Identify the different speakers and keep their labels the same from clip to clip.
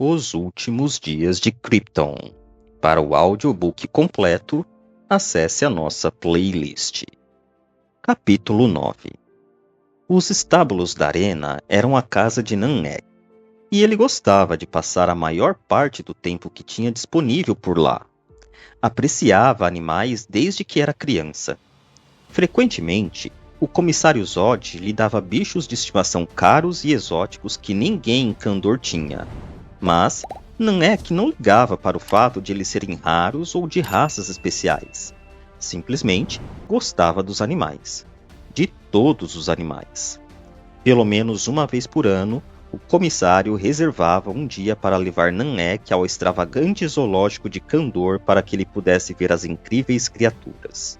Speaker 1: Os Últimos Dias de Krypton. Para o audiobook completo, acesse a nossa playlist. Capítulo 9. Os estábulos da arena eram a casa de Nanek, e ele gostava de passar a maior parte do tempo que tinha disponível por lá. Apreciava animais desde que era criança. Frequentemente, o comissário Zod lhe dava bichos de estimação caros e exóticos que ninguém em Kandor tinha. Mas Nanek não ligava para o fato de eles serem raros ou de raças especiais. Simplesmente gostava dos animais. De todos os animais. Pelo menos uma vez por ano, o comissário reservava um dia para levar Nanek ao extravagante zoológico de Kandor para que ele pudesse ver as incríveis criaturas.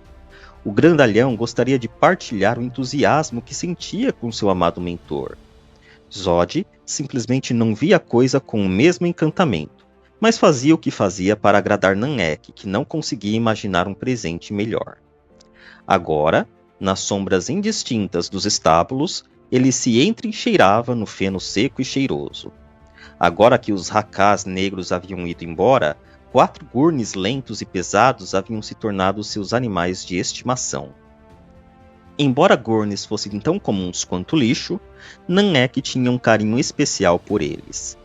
Speaker 1: O grandalhão gostaria de partilhar o entusiasmo que sentia com seu amado mentor. Zod simplesmente não via a coisa com o mesmo encantamento, mas fazia o que fazia para agradar Nanek, que não conseguia imaginar um presente melhor. Agora, nas sombras indistintas dos estábulos, ele se entrincheirava no feno seco e cheiroso. Agora que os Hakás negros haviam ido embora, 4 gurnes lentos e pesados haviam se tornado seus animais de estimação. Embora gurnes fossem tão comuns quanto lixo, Nanek tinha um carinho especial por eles.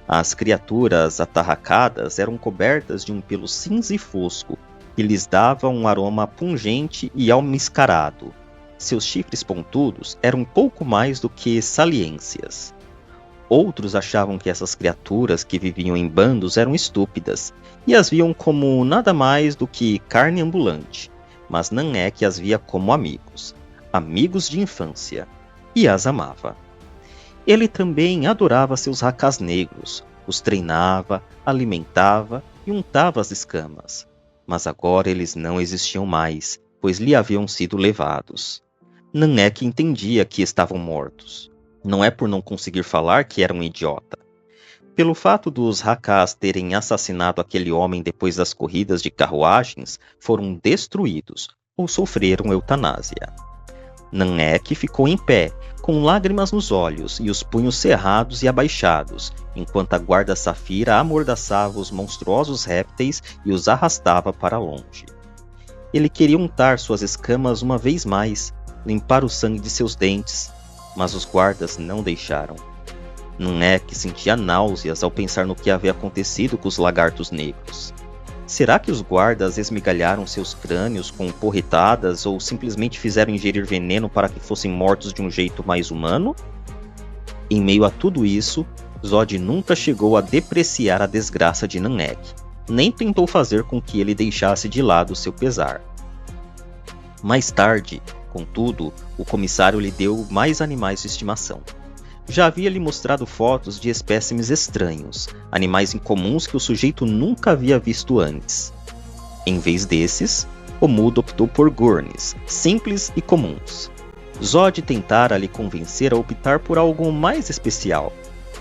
Speaker 1: As criaturas atarracadas eram cobertas de um pelo cinza e fosco, que lhes dava um aroma pungente e almiscarado. Seus chifres pontudos eram pouco mais do que saliências. Outros achavam que essas criaturas que viviam em bandos eram estúpidas, e as viam como nada mais do que carne ambulante, mas Nanek as via como amigos de infância, e as amava. Ele também adorava seus Hakás negros, os treinava, alimentava e untava as escamas. Mas agora eles não existiam mais, pois lhe haviam sido levados. Nanek entendia que estavam mortos. Não é por não conseguir falar que era um idiota. Pelo fato dos Hakás terem assassinado aquele homem depois das corridas de carruagens, foram destruídos ou sofreram eutanásia. Nanek ficou em pé, com lágrimas nos olhos e os punhos cerrados e abaixados, enquanto a guarda Safira amordaçava os monstruosos répteis e os arrastava para longe. Ele queria untar suas escamas uma vez mais, limpar o sangue de seus dentes, mas os guardas não deixaram. Nanek sentia náuseas ao pensar no que havia acontecido com os lagartos negros. Será que os guardas esmigalharam seus crânios com porretadas ou simplesmente fizeram ingerir veneno para que fossem mortos de um jeito mais humano? Em meio a tudo isso, Zod nunca chegou a depreciar a desgraça de Nanek, nem tentou fazer com que ele deixasse de lado seu pesar. Mais tarde, contudo, o comissário lhe deu mais animais de estimação. Já havia lhe mostrado fotos de espécimes estranhos, animais incomuns que o sujeito nunca havia visto antes. Em vez desses, o mudo optou por gurnes, simples e comuns. Zod tentara lhe convencer a optar por algo mais especial,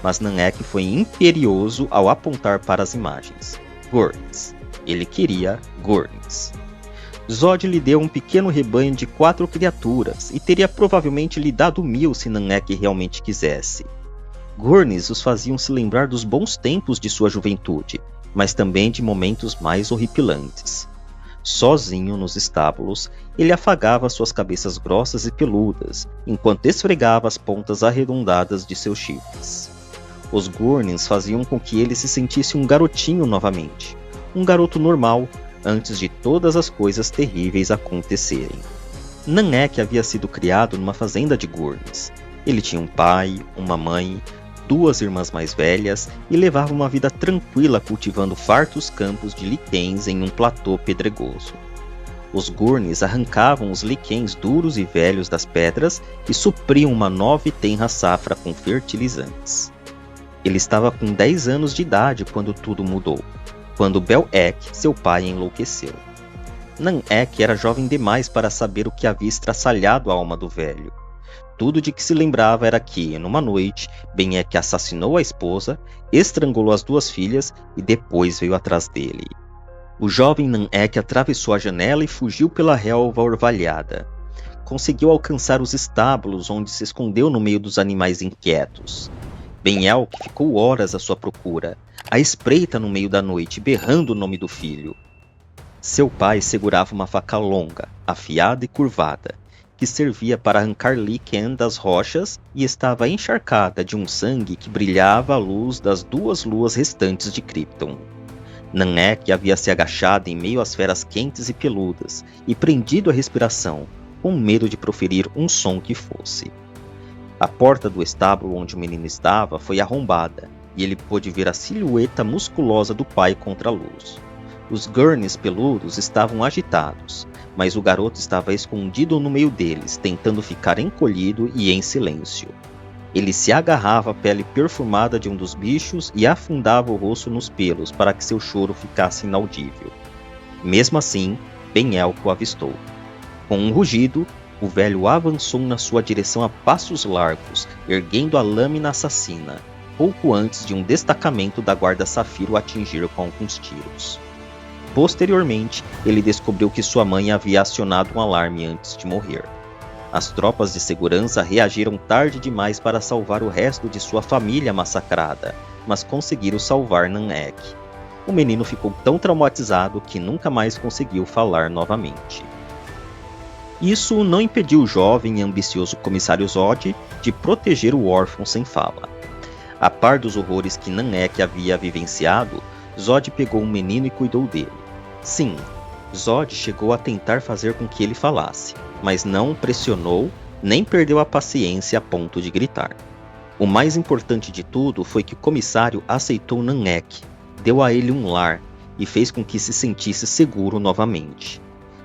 Speaker 1: mas Nanek foi imperioso ao apontar para as imagens. Gurnes. Ele queria gurnes. Zod lhe deu um pequeno rebanho de 4 criaturas e teria provavelmente lhe dado 1000 se Nanek realmente quisesse. Gurnes os faziam se lembrar dos bons tempos de sua juventude, mas também de momentos mais horripilantes. Sozinho nos estábulos, ele afagava suas cabeças grossas e peludas, enquanto esfregava as pontas arredondadas de seus chifres. Os Gurnes faziam com que ele se sentisse um garotinho novamente, um garoto normal, antes de todas as coisas terríveis acontecerem. Nanek havia sido criado numa fazenda de gurnes. Ele tinha um pai, uma mãe, 2 irmãs mais velhas e levava uma vida tranquila cultivando fartos campos de liquens em um platô pedregoso. Os gurnes arrancavam os liquens duros e velhos das pedras e supriam uma nova e tenra safra com fertilizantes. Ele estava com 10 anos de idade quando tudo mudou. Quando Bel-Ek, seu pai, enlouqueceu. Nanek era jovem demais para saber o que havia estraçalhado a alma do velho. Tudo de que se lembrava era que, numa noite, Ben-Ek assassinou a esposa, estrangulou as 2 filhas e depois veio atrás dele. O jovem Nanek atravessou a janela e fugiu pela relva orvalhada. Conseguiu alcançar os estábulos onde se escondeu no meio dos animais inquietos. Ben-Elk ficou horas à sua procura, à espreita no meio da noite, berrando o nome do filho. Seu pai segurava uma faca longa, afiada e curvada, que servia para arrancar líquen das rochas e estava encharcada de um sangue que brilhava à luz das 2 luas restantes de Krypton. Nanek havia se agachado em meio às feras quentes e peludas e prendido a respiração, com medo de proferir um som que fosse. A porta do estábulo onde o menino estava foi arrombada, e ele pôde ver a silhueta musculosa do pai contra a luz. Os gurneys peludos estavam agitados, mas o garoto estava escondido no meio deles, tentando ficar encolhido e em silêncio. Ele se agarrava à pele perfumada de um dos bichos e afundava o rosto nos pelos para que seu choro ficasse inaudível. Mesmo assim, Ben-Elk o avistou. Com um rugido, o velho avançou na sua direção a passos largos, erguendo a lâmina assassina, pouco antes de um destacamento da Guarda Safira o atingir com alguns tiros. Posteriormente, ele descobriu que sua mãe havia acionado um alarme antes de morrer. As tropas de segurança reagiram tarde demais para salvar o resto de sua família massacrada, mas conseguiram salvar Nanek. O menino ficou tão traumatizado que nunca mais conseguiu falar novamente. Isso não impediu o jovem e ambicioso comissário Zod de proteger o órfão sem fala. A par dos horrores que Nanek havia vivenciado, Zod pegou o menino e cuidou dele. Sim, Zod chegou a tentar fazer com que ele falasse, mas não o pressionou nem perdeu a paciência a ponto de gritar. O mais importante de tudo foi que o comissário aceitou Nanek, deu a ele um lar e fez com que se sentisse seguro novamente.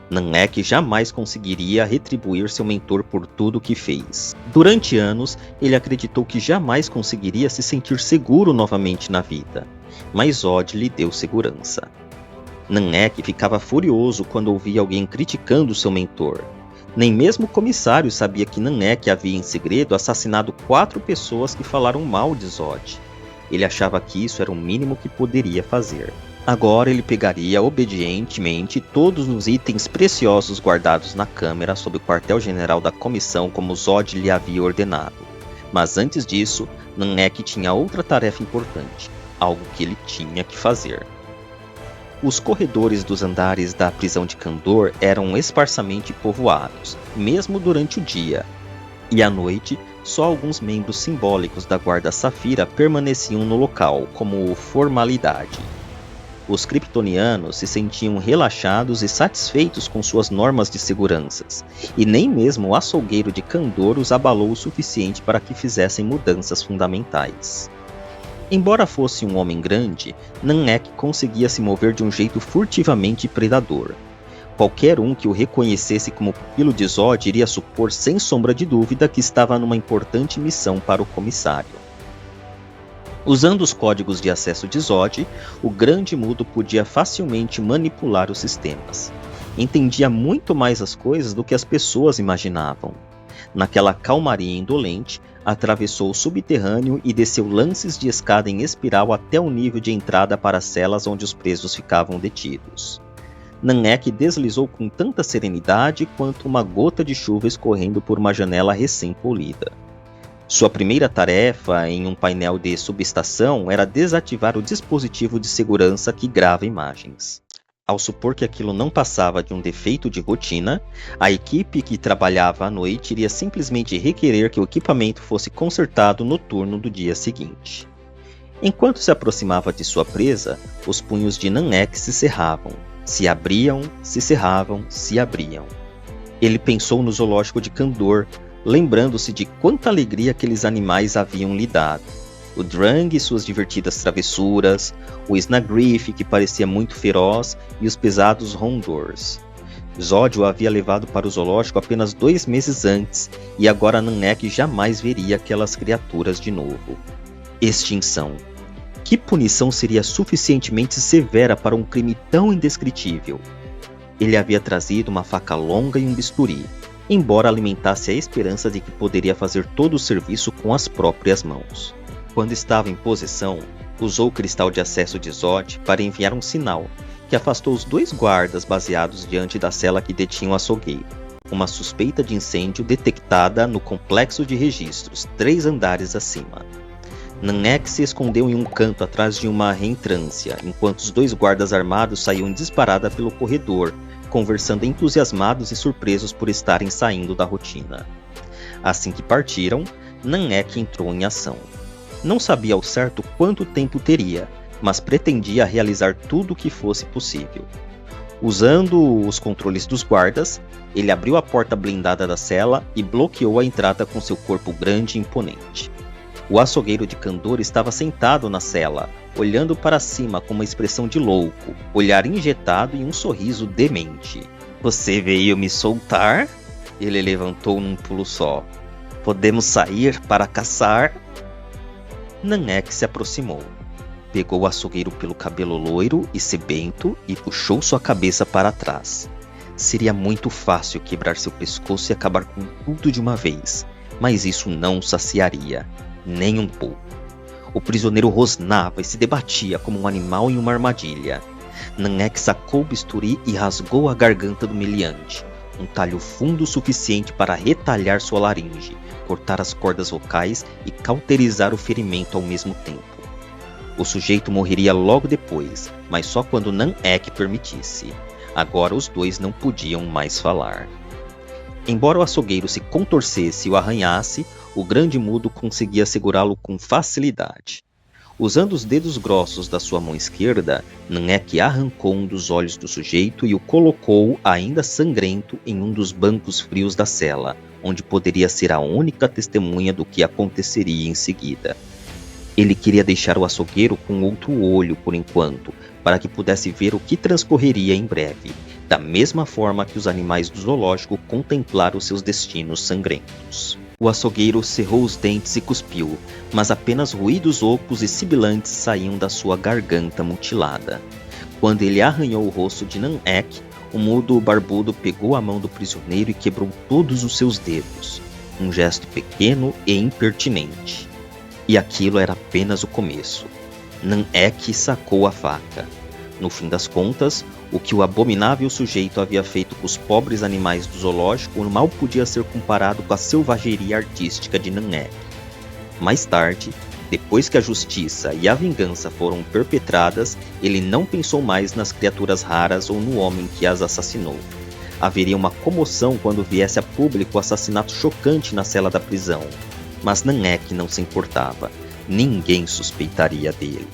Speaker 1: Nanek jamais conseguiria retribuir seu mentor por tudo o que fez. Durante anos, ele acreditou que jamais conseguiria se sentir seguro novamente na vida, mas Zod lhe deu segurança. Nanek ficava furioso quando ouvia alguém criticando seu mentor. Nem mesmo o comissário sabia que Nanek havia em segredo assassinado 4 pessoas que falaram mal de Zod. Ele achava que isso era o mínimo que poderia fazer. Agora ele pegaria obedientemente todos os itens preciosos guardados na câmara sob o quartel-general da comissão como Zod lhe havia ordenado. Mas antes disso, Nanek tinha outra tarefa importante, algo que ele tinha que fazer. Os corredores dos andares da prisão de Kandor eram esparsamente povoados, mesmo durante o dia. E à noite, só alguns membros simbólicos da Guarda Safira permaneciam no local, como formalidade. Os kryptonianos se sentiam relaxados e satisfeitos com suas normas de segurança, e nem mesmo o açougueiro de Kandor os abalou o suficiente para que fizessem mudanças fundamentais. Embora fosse um homem grande, Nanek conseguia se mover de um jeito furtivamente predador. Qualquer um que o reconhecesse como pupilo de Zod iria supor sem sombra de dúvida que estava numa importante missão para o comissário. Usando os códigos de acesso de Zod, o Grande Mudo podia facilmente manipular os sistemas. Entendia muito mais as coisas do que as pessoas imaginavam. Naquela calmaria indolente, atravessou o subterrâneo e desceu lances de escada em espiral até o nível de entrada para as celas onde os presos ficavam detidos. Nanek deslizou com tanta serenidade quanto uma gota de chuva escorrendo por uma janela recém-polida. Sua primeira tarefa em um painel de subestação era desativar o dispositivo de segurança que grava imagens. Ao supor que aquilo não passava de um defeito de rotina, a equipe que trabalhava à noite iria simplesmente requerer que o equipamento fosse consertado no turno do dia seguinte. Enquanto se aproximava de sua presa, os punhos de Nanek se cerravam, se abriam, se cerravam, se abriam. Ele pensou no zoológico de Kandor, lembrando-se de quanta alegria aqueles animais haviam lhe dado. O Drang e suas divertidas travessuras, o Snagriff que parecia muito feroz e os pesados Rondors. Zod o havia levado para o zoológico apenas 2 meses antes e agora Nanek jamais veria aquelas criaturas de novo. Extinção. Que punição seria suficientemente severa para um crime tão indescritível? Ele havia trazido uma faca longa e um bisturi, embora alimentasse a esperança de que poderia fazer todo o serviço com as próprias mãos. Quando estava em possessão, usou o cristal de acesso de Zod para enviar um sinal, que afastou os 2 guardas baseados diante da cela que detinha o açougueiro. Uma suspeita de incêndio detectada no complexo de registros, 3 andares acima. Nanek se escondeu em um canto atrás de uma reentrância, enquanto os 2 guardas armados saíam em disparada pelo corredor, conversando entusiasmados e surpresos por estarem saindo da rotina. Assim que partiram, Nanek entrou em ação. Não sabia ao certo quanto tempo teria, mas pretendia realizar tudo o que fosse possível. Usando os controles dos guardas, ele abriu a porta blindada da cela e bloqueou a entrada com seu corpo grande e imponente. O açougueiro de Kandor estava sentado na cela, olhando para cima com uma expressão de louco, olhar injetado e um sorriso demente. "Você veio me soltar?" Ele levantou num pulo só. "Podemos sair para caçar?" Nanek se aproximou. Pegou o açougueiro pelo cabelo loiro e sebento e puxou sua cabeça para trás. Seria muito fácil quebrar seu pescoço e acabar com tudo de uma vez, mas isso não o saciaria, nem um pouco. O prisioneiro rosnava e se debatia como um animal em uma armadilha. Nanek sacou o bisturi e rasgou a garganta do meliante, um talho fundo o suficiente para retalhar sua laringe, cortar as cordas vocais e cauterizar o ferimento ao mesmo tempo. O sujeito morreria logo depois, mas só quando Nanek permitisse. Agora os 2 não podiam mais falar. Embora o açougueiro se contorcesse e o arranhasse, o grande mudo conseguia segurá-lo com facilidade. Usando os dedos grossos da sua mão esquerda, Nanek arrancou um dos olhos do sujeito e o colocou, ainda sangrento, em um dos bancos frios da cela, onde poderia ser a única testemunha do que aconteceria em seguida. Ele queria deixar o açougueiro com outro olho por enquanto, para que pudesse ver o que transcorreria em breve, da mesma forma que os animais do zoológico contemplaram seus destinos sangrentos. O açougueiro cerrou os dentes e cuspiu, mas apenas ruídos ocos e sibilantes saíam da sua garganta mutilada. Quando ele arranhou o rosto de Nanek, o mudo barbudo pegou a mão do prisioneiro e quebrou todos os seus dedos, um gesto pequeno e impertinente. E aquilo era apenas o começo. Nanek sacou a faca. No fim das contas, o que o abominável sujeito havia feito com os pobres animais do zoológico mal podia ser comparado com a selvageria artística de Nanek. Mais tarde, depois que a justiça e a vingança foram perpetradas, ele não pensou mais nas criaturas raras ou no homem que as assassinou. Haveria uma comoção quando viesse a público o assassinato chocante na cela da prisão. Mas Nanek não se importava. Ninguém suspeitaria dele.